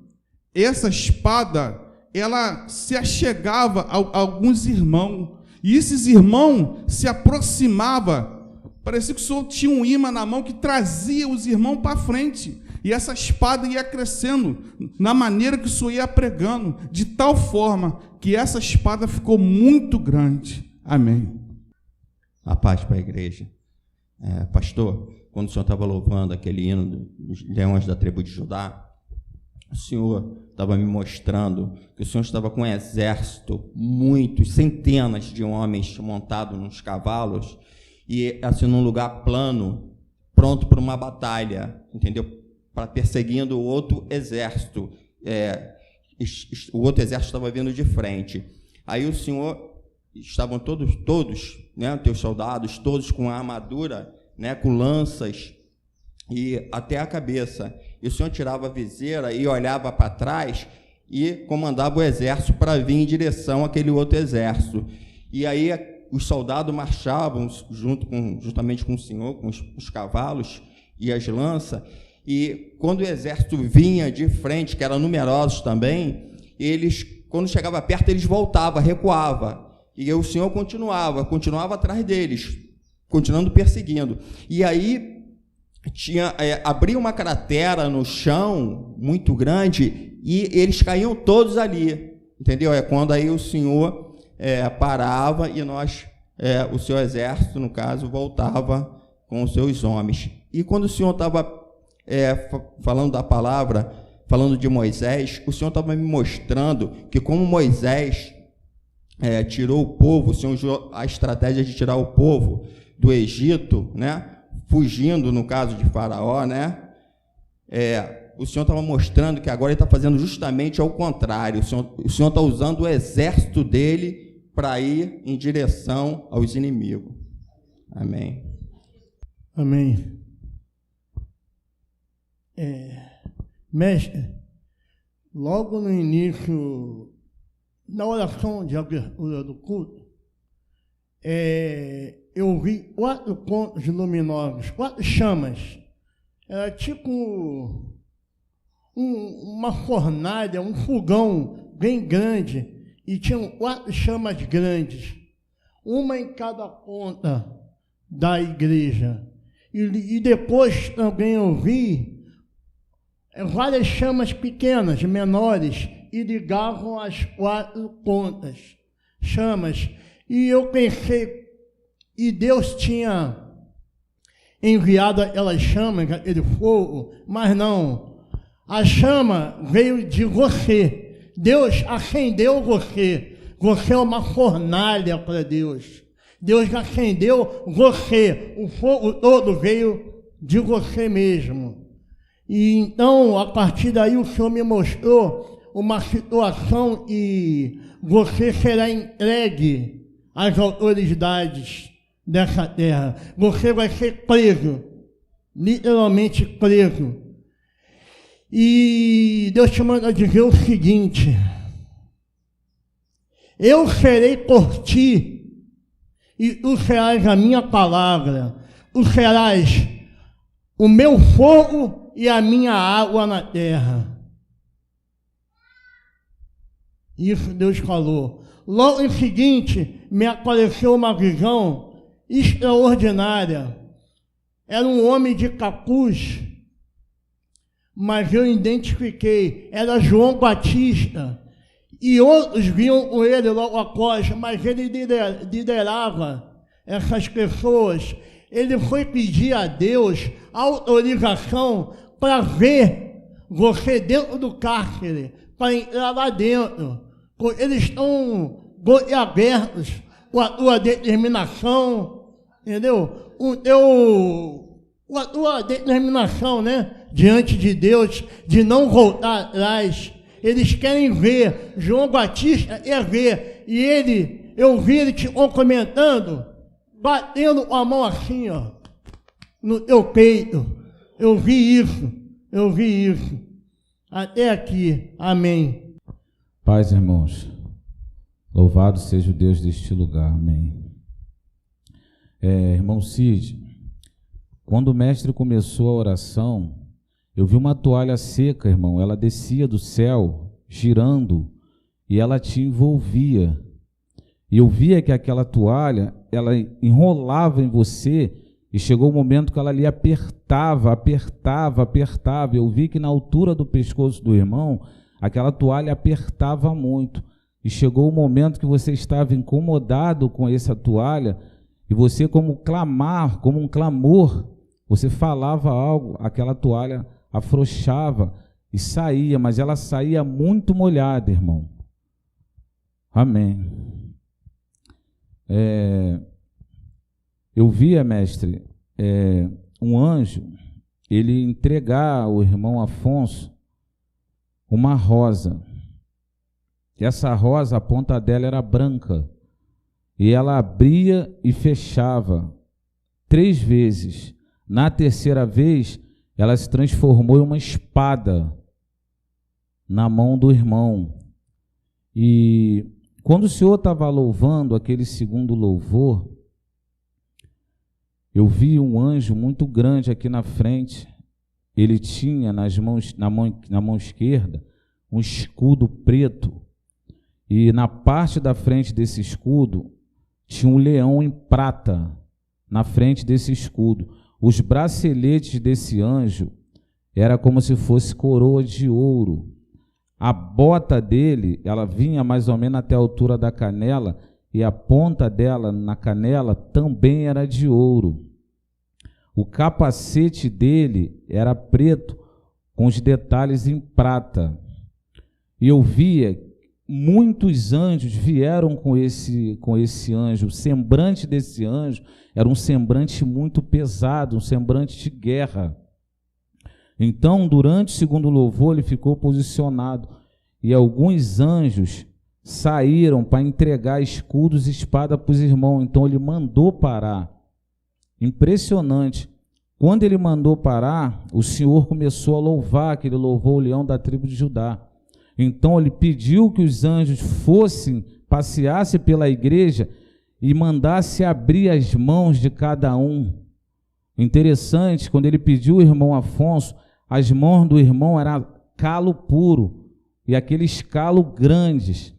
essa espada, ela se achegava a alguns irmãos. E esses irmãos se aproximavam. Parecia que o Senhor tinha um imã na mão que trazia os irmãos para frente. E essa espada ia crescendo na maneira que o Senhor ia pregando, de tal forma que essa espada ficou muito grande. Amém. A paz para a igreja. Pastor, quando o senhor estava louvando aquele hino dos leões da tribo de Judá, o senhor estava me mostrando que o senhor estava com um exército, muitos, centenas de homens montados nos cavalos, e assim num lugar plano, pronto para uma batalha, entendeu? Para perseguindo o outro exército. O outro exército estava vindo de frente. Aí o Senhor, estavam todos, né, teus soldados, todos com a armadura, né, com lanças, e até a cabeça. E o Senhor tirava a viseira e olhava para trás e comandava o exército para vir em direção àquele outro exército. E aí os soldados marchavam juntamente com o Senhor, com os cavalos e as lanças. E quando o exército vinha de frente, que eram numerosos também, eles, quando chegava perto, eles voltavam, recuavam. E o Senhor continuava atrás deles, continuando perseguindo. E aí abria uma cratera no chão muito grande e eles caíam todos ali, entendeu? Quando aí o Senhor parava e o seu exército, no caso, voltava com os seus homens. E quando o Senhor estava falando da palavra, falando de Moisés, o Senhor estava me mostrando que como Moisés tirou o povo, o Senhor usou a estratégia de tirar o povo do Egito, né, fugindo, no caso de Faraó, né, o Senhor estava mostrando que agora ele está fazendo justamente ao contrário. O Senhor está usando o exército dele para ir em direção aos inimigos. Amém. Amém. Mestre, logo no início, na oração de abertura do culto, eu vi 4 pontos luminosos, 4 chamas Era tipo uma fornalha, um fogão bem grande, e tinham 4 chamas grandes, uma em cada ponta da igreja. E depois também eu vi várias chamas pequenas, menores, e ligavam as 4 pontas, chamas. E eu pensei, e Deus tinha enviado aquelas chamas, aquele fogo, mas não. A chama veio de você. Deus acendeu você. Você é uma fornalha para Deus. Deus acendeu você. O fogo todo veio de você mesmo. E então, a partir daí, o Senhor me mostrou uma situação e você será entregue às autoridades dessa terra. Você vai ser preso, literalmente preso. E Deus te manda dizer o seguinte: eu serei por ti, e tu serás a minha palavra, tu serás o meu fogo e a minha água na terra. Isso Deus falou. Logo em seguinte, me apareceu uma visão extraordinária. Era um homem de capuz, mas eu identifiquei, era João Batista, e outros vinham com ele logo após, mas ele liderava essas pessoas. Ele foi pedir a Deus autorização para ver você dentro do cárcere, para entrar lá dentro. Eles estão abertos com a tua determinação, entendeu? Com a tua determinação, né? Diante de Deus, de não voltar atrás. Eles querem ver. João Batista quer ver. E eu vi ele te comentando, batendo com a mão assim, ó, no teu peito. Eu vi isso. Até aqui. Amém. Paz, irmãos. Louvado seja o Deus deste lugar. Amém. Irmão Cid, quando o mestre começou a oração, eu vi uma toalha seca, irmão. Ela descia do céu, girando, e ela te envolvia. E eu via que aquela toalha, ela enrolava em você, e chegou o momento que ela lhe apertava. Eu vi que na altura do pescoço do irmão, aquela toalha apertava muito. E chegou o momento que você estava incomodado com essa toalha, e você, como um clamor, você falava algo, aquela toalha afrouxava e saía, mas ela saía muito molhada, irmão. Amém. Eu via, mestre, um anjo, ele entregar ao irmão Afonso uma rosa. Essa rosa, a ponta dela era branca, e ela abria e fechava 3 vezes. Na terceira vez, ela se transformou em uma espada na mão do irmão. E quando o Senhor estava louvando aquele segundo louvor, eu vi um anjo muito grande aqui na frente. Ele tinha na mão esquerda um escudo preto, e na parte da frente desse escudo tinha um leão em prata na frente desse escudo. Os braceletes desse anjo era como se fosse coroa de ouro. A bota dele, ela vinha mais ou menos até a altura da canela, e a ponta dela na canela também era de ouro. O capacete dele era preto, com os detalhes em prata. E eu via muitos anjos vieram com esse anjo. O semblante desse anjo era um semblante muito pesado, um semblante de guerra. Então, durante o segundo louvor, ele ficou posicionado, e alguns anjos saíram para entregar escudos e espada para os irmãos. Então, ele mandou parar. Impressionante. Quando ele mandou parar, o Senhor começou a louvar, que ele louvou o leão da tribo de Judá. Então ele pediu que os anjos passeassem pela igreja e mandasse abrir as mãos de cada um. Interessante, quando ele pediu o irmão Afonso, as mãos do irmão eram calo puro, e aqueles calos grandes.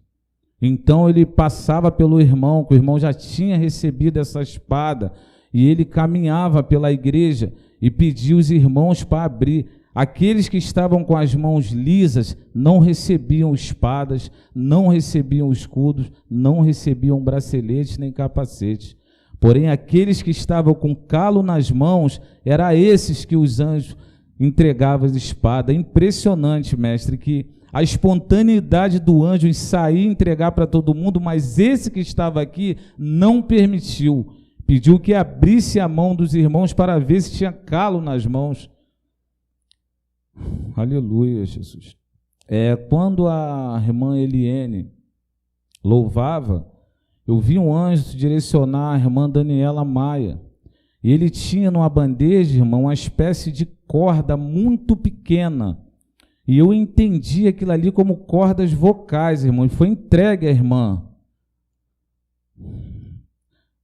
Então ele passava pelo irmão, que o irmão já tinha recebido essa espada, e ele caminhava pela igreja e pedia os irmãos para abrir. Aqueles que estavam com as mãos lisas não recebiam espadas, não recebiam escudos, não recebiam braceletes nem capacetes. Porém, aqueles que estavam com calo nas mãos, eram esses que os anjos entregavam as espadas. Impressionante, mestre, que a espontaneidade do anjo em sair e entregar para todo mundo, mas esse que estava aqui não permitiu. Pediu que abrisse a mão dos irmãos para ver se tinha calo nas mãos. Aleluia, Jesus. Quando a irmã Eliene louvava, eu vi um anjo se direcionar à irmã Daniela Maia. E ele tinha numa bandeja, irmão, uma espécie de corda muito pequena. E eu entendi aquilo ali como cordas vocais, irmão, e foi entregue à irmã.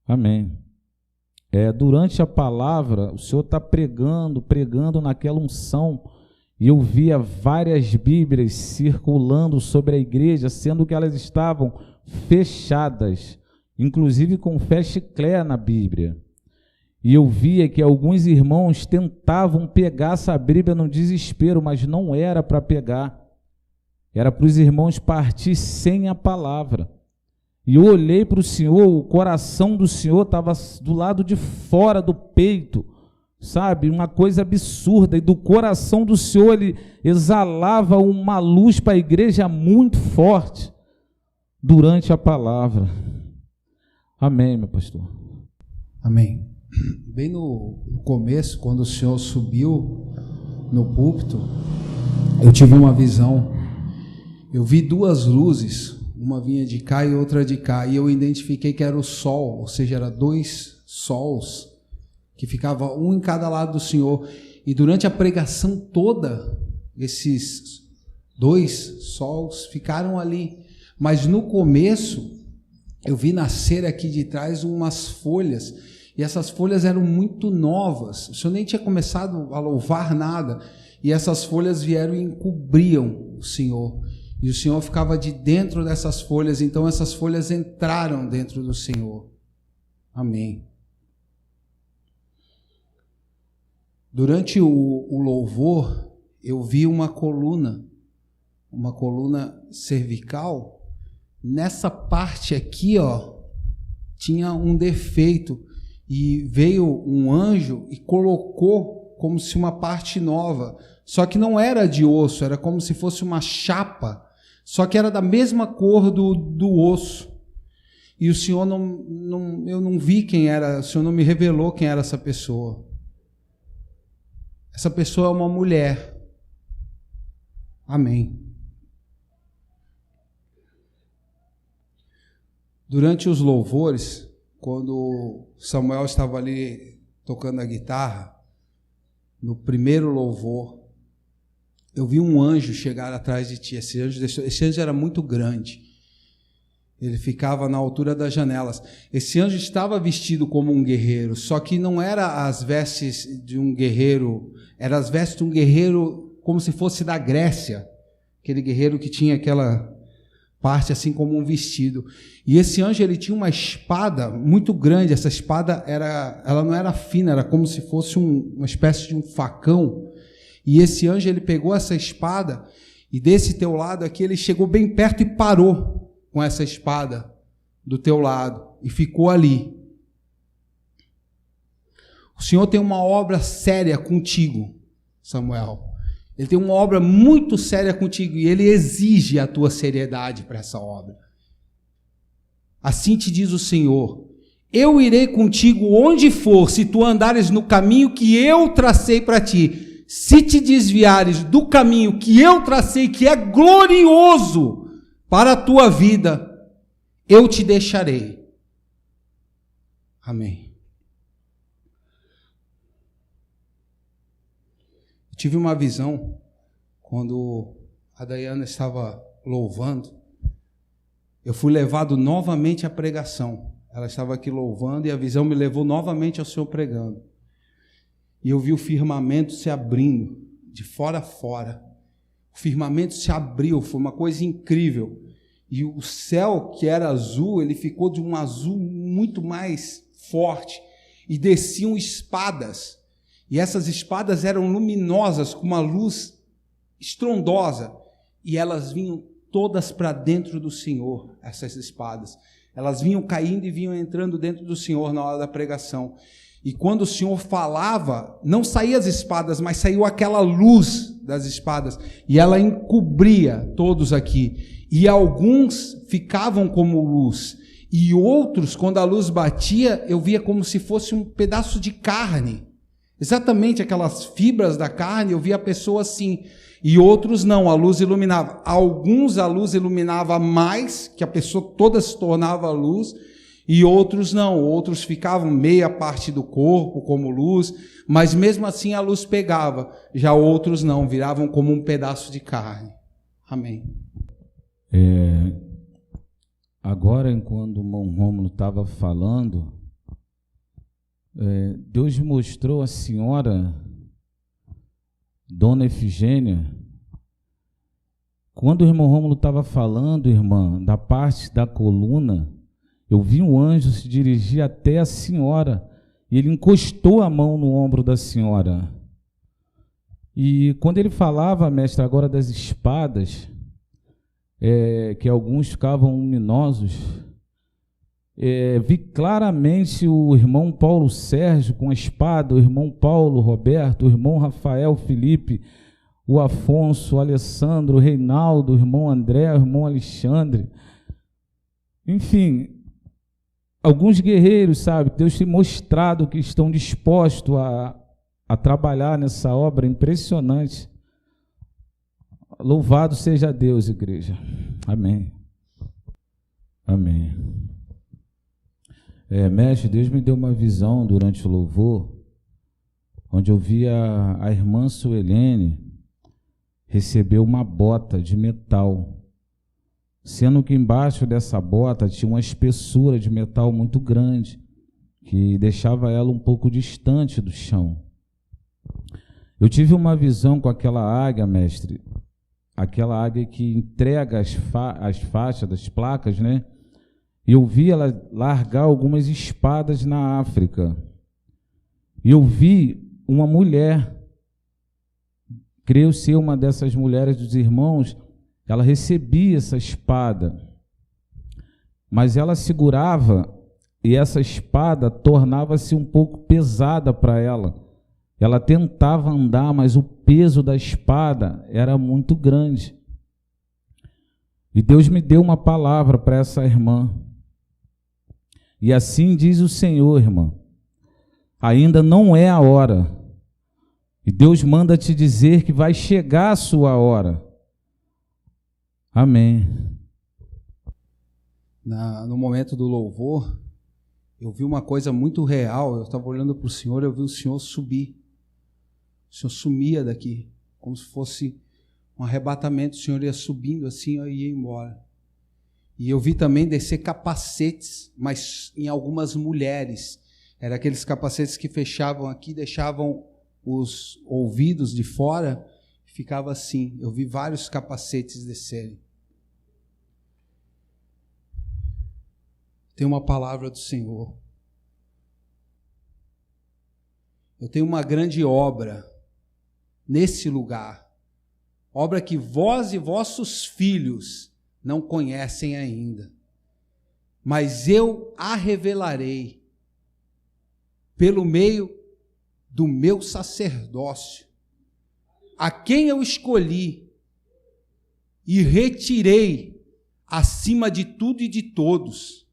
Amém. Durante a palavra, o Senhor está pregando naquela unção, e eu via várias Bíblias circulando sobre a igreja, sendo que elas estavam fechadas, inclusive com fé chiclé na Bíblia. E eu via que alguns irmãos tentavam pegar essa Bíblia no desespero, mas não era para pegar. Era para os irmãos partir sem a palavra. E eu olhei para o Senhor, o coração do Senhor estava do lado de fora do peito, sabe? Uma coisa absurda. E do coração do Senhor ele exalava uma luz para a igreja muito forte durante a palavra. Amém, meu pastor. Amém. Bem no começo, quando o senhor subiu no púlpito, eu tive uma visão. Eu vi duas luzes, uma vinha de cá e outra de cá, e eu identifiquei que era o sol, ou seja, eram dois sols, que ficava um em cada lado do Senhor. E durante a pregação toda, esses dois sols ficaram ali. Mas no começo, eu vi nascer aqui de trás umas folhas, e essas folhas eram muito novas. O Senhor nem tinha começado a louvar nada, e essas folhas vieram e encobriam o Senhor. E o Senhor ficava de dentro dessas folhas, então essas folhas entraram dentro do Senhor. Amém. Durante o louvor, eu vi uma coluna cervical. Nessa parte aqui, tinha um defeito, e veio um anjo e colocou como se uma parte nova, só que não era de osso, era como se fosse uma chapa, só que era da mesma cor do osso. E o Senhor eu não vi quem era, o Senhor não me revelou quem era essa pessoa. Essa pessoa é uma mulher. Amém. Durante os louvores, quando Samuel estava ali tocando a guitarra, no primeiro louvor, eu vi um anjo chegar atrás de ti. Esse anjo era muito grande. Ele ficava na altura das janelas. Esse anjo estava vestido como um guerreiro, só que não era as vestes de um guerreiro, eram as vestes de um guerreiro como se fosse da Grécia, aquele guerreiro que tinha aquela parte assim como um vestido. E esse anjo, ele tinha uma espada muito grande. Essa espada ela não era fina, era como se fosse uma espécie de um facão. E esse anjo, ele pegou essa espada, e desse teu lado aqui, ele chegou bem perto e parou com essa espada do teu lado, e ficou ali. O Senhor tem uma obra séria contigo, Samuel. Ele tem uma obra muito séria contigo, e Ele exige a tua seriedade para essa obra. Assim te diz o Senhor: eu irei contigo onde for, se tu andares no caminho que eu tracei para ti. Se te desviares do caminho que eu tracei, que é glorioso para a tua vida, eu te deixarei. Amém. Eu tive uma visão quando a Dayana estava louvando. Eu fui levado novamente à pregação. Ela estava aqui louvando e a visão me levou novamente ao Senhor pregando. e eu vi o firmamento se abrindo, de fora a fora. O firmamento se abriu, foi uma coisa incrível. E o céu, que era azul, ele ficou de um azul muito mais forte. E desciam espadas. E essas espadas eram luminosas, com uma luz estrondosa. E elas vinham todas para dentro do Senhor, essas espadas. Elas vinham caindo e vinham entrando dentro do Senhor na hora da pregação. E quando o Senhor falava, não saía as espadas, mas saiu aquela luz das espadas. E ela encobria todos aqui. E alguns ficavam como luz. E outros, quando a luz batia, eu via como se fosse um pedaço de carne. Exatamente aquelas fibras da carne, eu via a pessoa assim. E outros não, a luz iluminava. Alguns a luz iluminava mais, que a pessoa toda se tornava luz. E outros não, outros ficavam meia parte do corpo como luz, mas mesmo assim a luz pegava. Já outros não, viravam como um pedaço de carne. Amém. Agora, enquanto o irmão Rômulo estava falando, Deus mostrou a senhora, Dona Efigênia, quando o irmão Rômulo estava falando, irmã, da parte da coluna, eu vi um anjo se dirigir até a senhora, e ele encostou a mão no ombro da senhora. E quando ele falava, mestre, agora das espadas, que alguns ficavam luminosos, vi claramente o irmão Paulo Sérgio com a espada, o irmão Paulo Roberto, o irmão Rafael Felipe, o Afonso, o Alessandro, o Reinaldo, o irmão André, o irmão Alexandre. Enfim, alguns guerreiros, sabe, Deus tem mostrado que estão dispostos a trabalhar nessa obra impressionante. Louvado seja Deus, igreja. Amém. Amém. Mestre, Deus me deu uma visão durante o louvor, onde eu vi a irmã Suelene receber uma bota de metal, sendo que embaixo dessa bota tinha uma espessura de metal muito grande, que deixava ela um pouco distante do chão. Eu tive uma visão com aquela águia, mestre, aquela águia que entrega as faixas das placas, né? E eu vi ela largar algumas espadas na África. E eu vi uma mulher, creio ser uma dessas mulheres dos irmãos, ela recebia essa espada, mas ela segurava e essa espada tornava-se um pouco pesada para ela. Ela tentava andar, mas o peso da espada era muito grande. E Deus me deu uma palavra para essa irmã. E assim diz o Senhor, irmã, ainda não é a hora. E Deus manda te dizer que vai chegar a sua hora. Amém. No momento do louvor, eu vi uma coisa muito real. Eu estava olhando para o Senhor, eu vi o Senhor subir. O Senhor sumia daqui, como se fosse um arrebatamento. O Senhor ia subindo assim e ia embora. E eu vi também descer capacetes, mas em algumas mulheres. Eram aqueles capacetes que fechavam aqui, deixavam os ouvidos de fora, ficava assim. Eu vi vários capacetes descerem. Tem uma palavra do Senhor. Eu tenho uma grande obra nesse lugar, obra que vós e vossos filhos não conhecem ainda, mas eu a revelarei pelo meio do meu sacerdócio, a quem eu escolhi e retirei acima de tudo e de todos.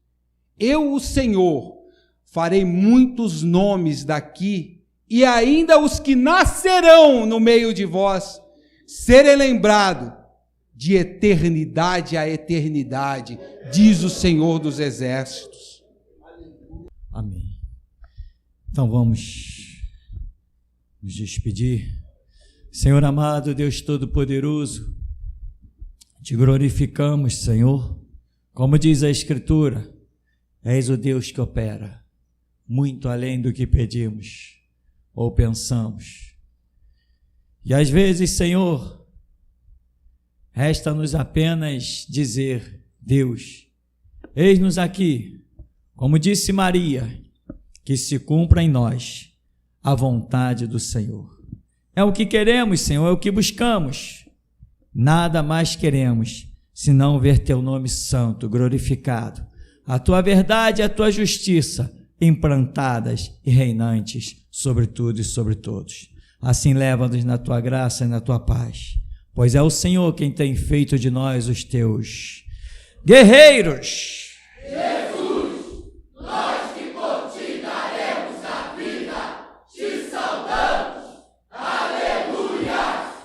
Eu, o Senhor, farei muitos nomes daqui, e ainda os que nascerão no meio de vós serem lembrados de eternidade a eternidade, diz o Senhor dos Exércitos. Amém. Então vamos nos despedir. Senhor amado, Deus Todo-Poderoso, te glorificamos, Senhor. Como diz a Escritura, és o Deus que opera muito além do que pedimos ou pensamos. E às vezes, Senhor, resta-nos apenas dizer: Deus, eis-nos aqui, como disse Maria, que se cumpra em nós a vontade do Senhor. É o que queremos, Senhor, é o que buscamos. Nada mais queremos senão ver teu nome santo glorificado, a tua verdade e a tua justiça implantadas e reinantes sobre tudo e sobre todos. Assim leva-nos na tua graça e na tua paz, pois é o Senhor quem tem feito de nós os teus guerreiros.